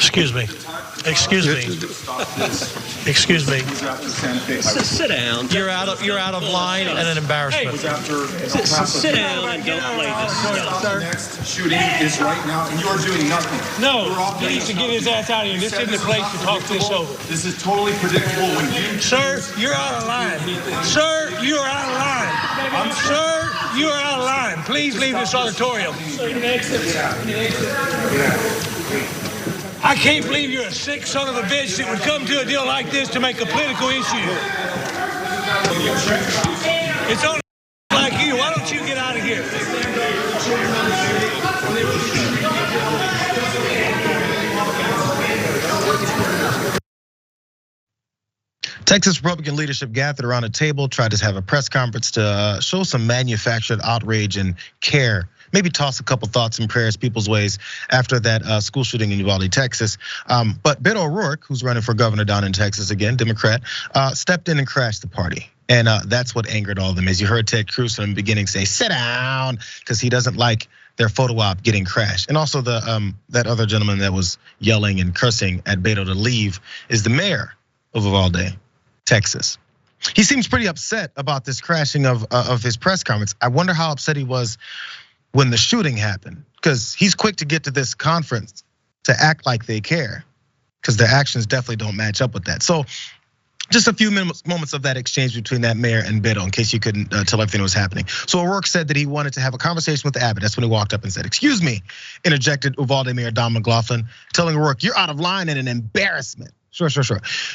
Excuse me. Excuse me. Excuse me. Sit down. You're out of line and an embarrassment. Sit down and don't play this stuff. The next shooting is right now, and you are doing nothing. No, he needs to get his ass out of here. This isn't the place to talk this over. This is totally predictable when you... Sir, you're out of line. Sir, you are out of line. Sir, you are out of line. Please leave this auditorium. I can't believe you're a sick son of a bitch that would come to a deal like this to make a political issue. It's only like you. Why don't you get out of here? Texas Republican leadership gathered around a table, tried to have a press conference to show some manufactured outrage and care. Maybe toss a couple thoughts and prayers people's ways after that school shooting in Uvalde, Texas. But Beto O'Rourke, who's running for governor down in Texas again, Democrat, stepped in and crashed the party. And that's what angered all of them. As you heard Ted Cruz from the beginning say, sit down, because he doesn't like their photo op getting crashed. And also that other gentleman that was yelling and cursing at Beto to leave is the mayor of Uvalde, Texas. He seems pretty upset about this crashing of his press conference. I wonder how upset he was when the shooting happened, because he's quick to get to this conference to act like they care, because their actions definitely don't match up with that. So just a few moments of that exchange between that mayor and Beto, in case you couldn't tell everything that was happening. So O'Rourke said that he wanted to have a conversation with Abbott. That's when he walked up and said, excuse me, interjected Uvalde Mayor Don McLaughlin, telling O'Rourke, you're out of line and an embarrassment. Sure.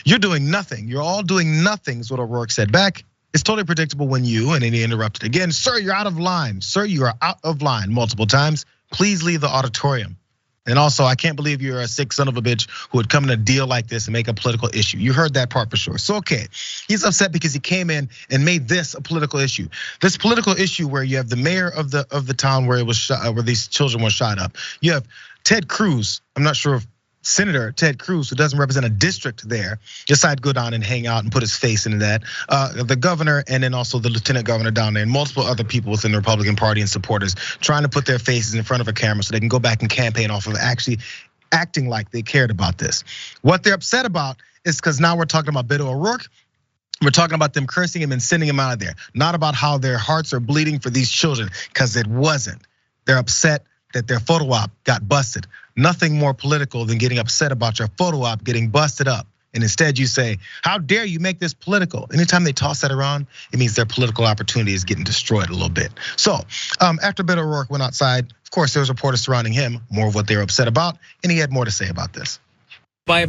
You're doing nothing. You're all doing nothing is what O'Rourke said back. It's totally predictable when you, and then he interrupted again. Sir, you're out of line. Sir, you are out of line multiple times. Please leave the auditorium. And also, I can't believe you're a sick son of a bitch who would come in a deal like this and make a political issue. You heard that part for sure. So, okay, he's upset because he came in and made this a political issue. This political issue where you have the mayor of the town where it was shot, where these children were shot up. You have Ted Cruz. I'm not sure if Senator Ted Cruz, who doesn't represent a district there, decided to go down and hang out and put his face into that. The governor and then also the lieutenant governor down there and multiple other people within the Republican Party and supporters trying to put their faces in front of a camera so they can go back and campaign off of actually acting like they cared about this. What they're upset about is because now we're talking about Beto O'Rourke. We're talking about them cursing him and sending him out of there. Not about how their hearts are bleeding for these children, because it wasn't. They're upset that their photo op got busted. Nothing more political than getting upset about your photo op getting busted up. And instead you say, how dare you make this political? Anytime they toss that around, it means their political opportunity is getting destroyed a little bit. So after Beto O'Rourke went outside, of course there was reporters surrounding him, more of what they were upset about, and he had more to say about this.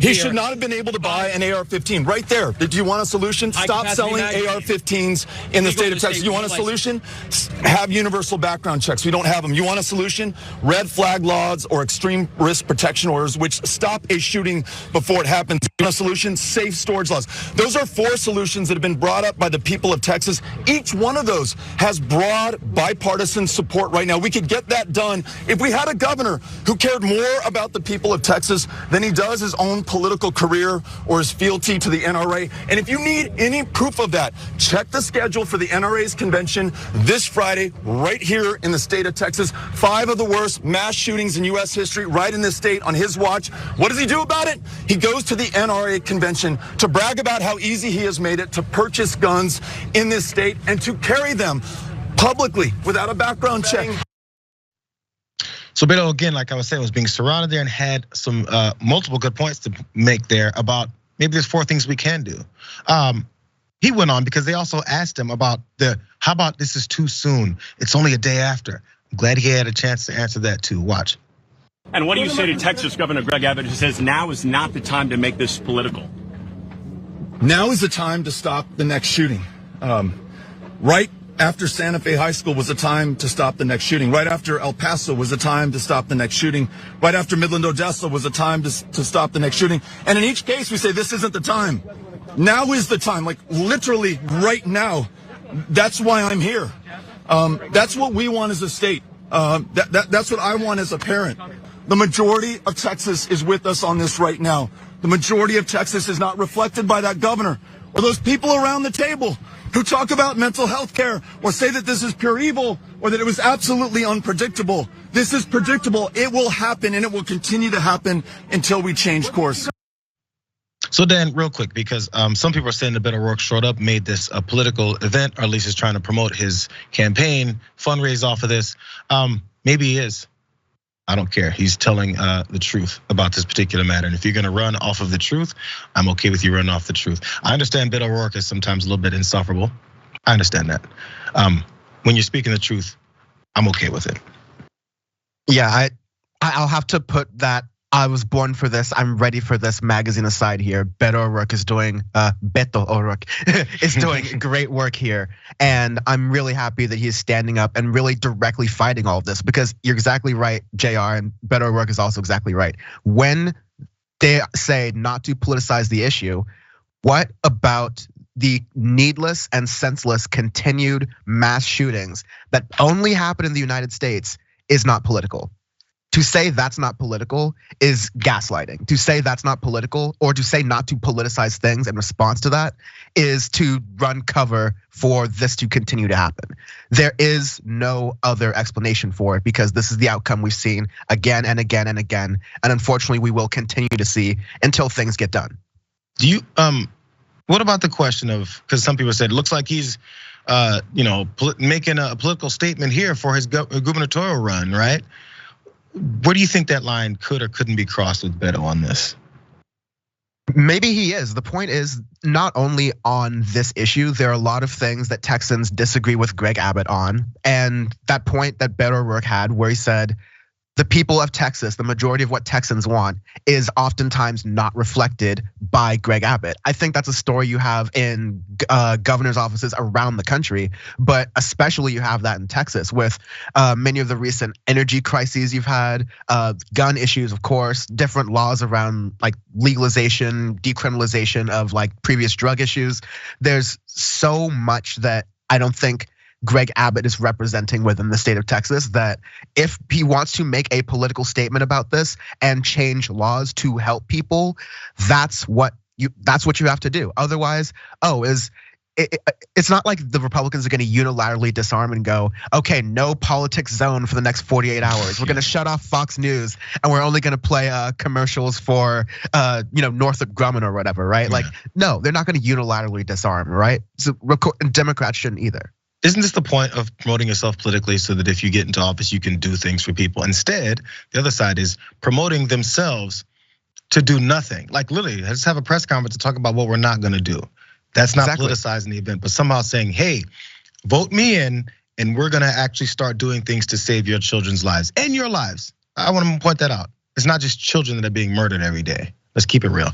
He should not have been able to buy an AR-15 right there. Do you want a solution? Stop selling AR-15s in the state of Texas. You want a solution? Have universal background checks. We don't have them. You want a solution? Red flag laws or extreme risk protection orders, which stop a shooting before it happens. You want a solution? Safe storage laws. Those are 4 solutions that have been brought up by the people of Texas. Each one of those has broad bipartisan support right now. We could get that done if we had a governor who cared more about the people of Texas than he does his own political career or his fealty to the NRA. And if you need any proof of that, check the schedule for the NRA's convention this Friday right here in the state of Texas. 5 of the worst mass shootings in US history right in this state on his watch. What does he do about it? He goes to the NRA convention to brag about how easy he has made it to purchase guns in this state and to carry them publicly without a background check. So Beto, again, like I was saying, was being surrounded there and had some multiple good points to make there about maybe there's 4 things we can do. He went on because they also asked him about how about this is too soon? It's only a day after. I'm glad he had a chance to answer that too. Watch. And what do you say to Texas Governor Greg Abbott, who says now is not the time to make this political? Now is the time to stop the next shooting. Right after Santa Fe High School was the time to stop the next shooting. Right after El Paso was the time to stop the next shooting. Right after Midland, Odessa was the time to stop the next shooting. And in each case, we say this isn't the time. Now is the time, like literally right now. That's why I'm here. That's what we want as a state. That's what I want as a parent. The majority of Texas is with us on this right now. The majority of Texas is not reflected by that governor or those people around the table. who talk about mental health care or say that this is pure evil or that it was absolutely unpredictable. This is predictable. It will happen and it will continue to happen until we change course. So Dan, real quick, because some people are saying that Beto O'Rourke showed up, made this a political event, or at least is trying to promote his campaign, fundraise off of this. Maybe he is. I don't care. He's telling the truth about this particular matter. And if you're gonna run off of the truth, I'm okay with you running off the truth. I understand Beto O'Rourke is sometimes a little bit insufferable. I understand that. When you're speaking the truth, I'm okay with it. Yeah, I'll have to put that I was born for this, I'm ready for this magazine aside here. Beto O'Rourke is doing, Beto O'Rourke is doing great work here. And I'm really happy that he's standing up and really directly fighting all of this, because you're exactly right, JR, and Beto O'Rourke is also exactly right. When they say not to politicize the issue, what about the needless and senseless continued mass shootings that only happen in the United States is not political? To say that's not political is gaslighting. To say that's not political, or to say not to politicize things in response to that, is to run cover for this to continue to happen. There is no other explanation for it, because this is the outcome we've seen again and again and again. And unfortunately, we will continue to see until things get done. Do you, what about the question of, because some people said it looks like he's making a political statement here for his gubernatorial run, right? Where do you think that line could or couldn't be crossed with Beto on this? Maybe he is. The point is, not only on this issue, there are a lot of things that Texans disagree with Greg Abbott on. And that point that Beto O'Rourke had, where he said, the people of Texas, the majority of what Texans want, is oftentimes not reflected by Greg Abbott. I think that's a story you have in governor's offices around the country, but especially you have that in Texas with many of the recent energy crises you've had, gun issues, of course, different laws around like legalization, decriminalization of like previous drug issues. There's so much that I don't think Greg Abbott is representing within the state of Texas, that if he wants to make a political statement about this and change laws to help people, that's what you have to do. Otherwise, it's not like the Republicans are gonna unilaterally disarm and go, okay, no politics zone for the next 48 hours. We're gonna shut off Fox News and we're only gonna play commercials for Northrop Grumman or whatever, right? Yeah. Like, no, they're not gonna unilaterally disarm, right? So Democrats shouldn't either. Isn't this the point of promoting yourself politically, so that if you get into office, you can do things for people? Instead, the other side is promoting themselves to do nothing. Like literally, let's have a press conference to talk about what we're not gonna do. That's not politicizing the event, but somehow saying, hey, vote me in and we're gonna actually start doing things to save your children's lives and your lives. I wanna point that out. It's not just children that are being murdered every day. Let's keep it real.